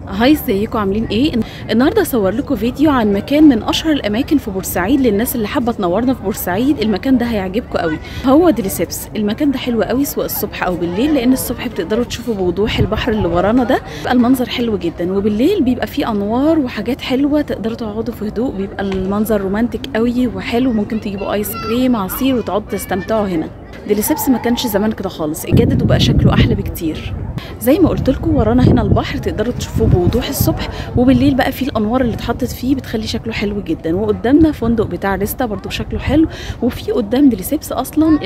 هاي، ازيكم عاملين ايه؟ النهارده هصور لكم فيديو عن مكان من اشهر الاماكن في بورسعيد للناس اللي حابه تنورنا في بورسعيد. المكان ده هيعجبكم قوي، هو ديليسيبس. المكان ده حلو قوي سواء الصبح او بالليل، لان الصبح بتقدروا تشوفوا بوضوح البحر اللي ورانا ده، بيبقى المنظر حلو جدا، وبالليل بيبقى فيه انوار وحاجات حلوه تقدروا تقعدوا في هدوء، بيبقى المنظر رومانتك قوي وحلو. ممكن تجيبوا ايس كريم، عصير، وتقعدوا تستمتعوا هنا. ديليسيبس ما كانش زمان كده خالص، اتجدد وبقى شكله احلى بكتير. زي ما قلت لكم ورانا هنا البحر تقدروا تشوفوه بوضوح الصبح، وبالليل بقى فيه الانوار اللي اتحطت فيه بتخلي شكله حلو جدا. وقدامنا فندق بتاع ريستا برضو شكله حلو، وفي قدام ديليسيبس اصلا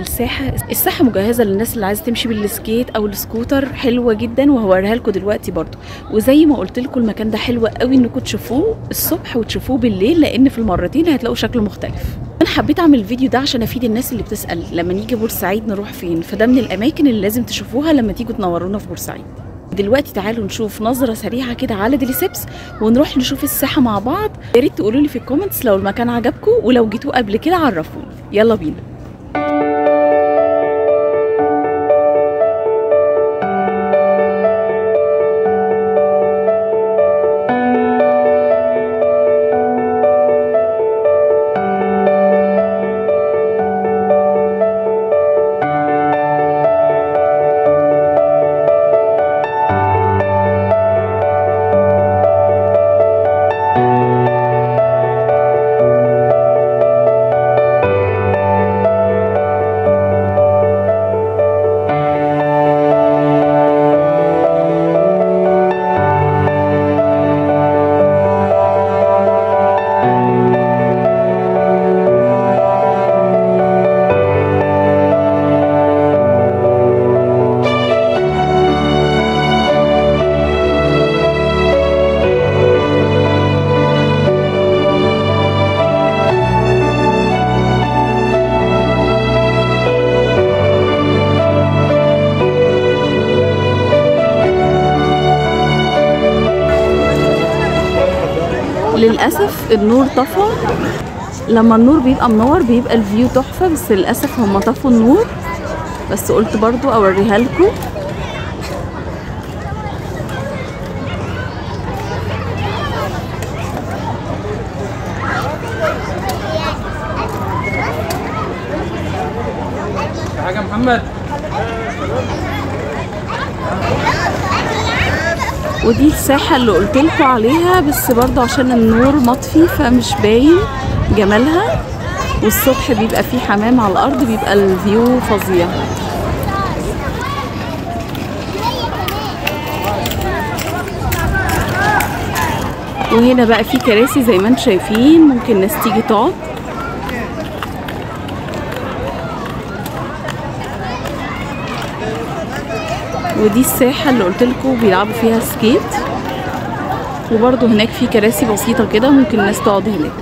الساحه مجهزه للناس اللي عايزه تمشي بالسكيت او السكوتر، حلوه جدا وهوريها لكم دلوقتي برضو. وزي ما قلت لكم المكان ده حلو قوي انكم تشوفوه الصبح وتشوفوه بالليل، لان في المرتين هتلاقوا شكله مختلف. انا حبيت اعمل الفيديو ده عشان افيد الناس اللي بتسال لما نيجي بورسعيد نروح فين، فده من الاماكن اللي لازم تشوفوها لما تيجوا تنورونا في بورسعيد. دلوقتي تعالوا نشوف نظره سريعه كده على ديليسيبس، ونروح نشوف الساحه مع بعض. يا ريت تقولوا لي في الكومنتس لو المكان عجبكم، ولو جيتوا قبل كده عرفوني. يلا بينا. للاسف النور طفى. لما النور بيبقى منور بيبقى الفيو تحفه، بس للاسف هم طفوا النور، بس قلت برضو اوريها لكم. حاجه محمد. ودي الساحة اللي قلت لكم عليها، بس برضو عشان النور مطفي فمش باين جمالها، والصبح بيبقى فيه حمام على الارض، بيبقى الفيو فظيع. وهنا بقى في كراسي زي ما انتم شايفين، ممكن الناس تيجي تقعد. ودي الساحة اللي قلت لكم بيلعبوا فيها سكيت، وبرضه هناك في كراسي بسيطة كده ممكن الناس تقعد هناك.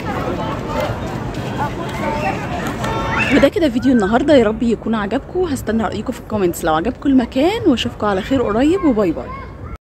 وده كده فيديو النهارده، يا رب يكون عجبكم. هستنى رأيكم في الكومنتس لو عجبكم المكان، واشوفكم على خير قريب، وباي باي.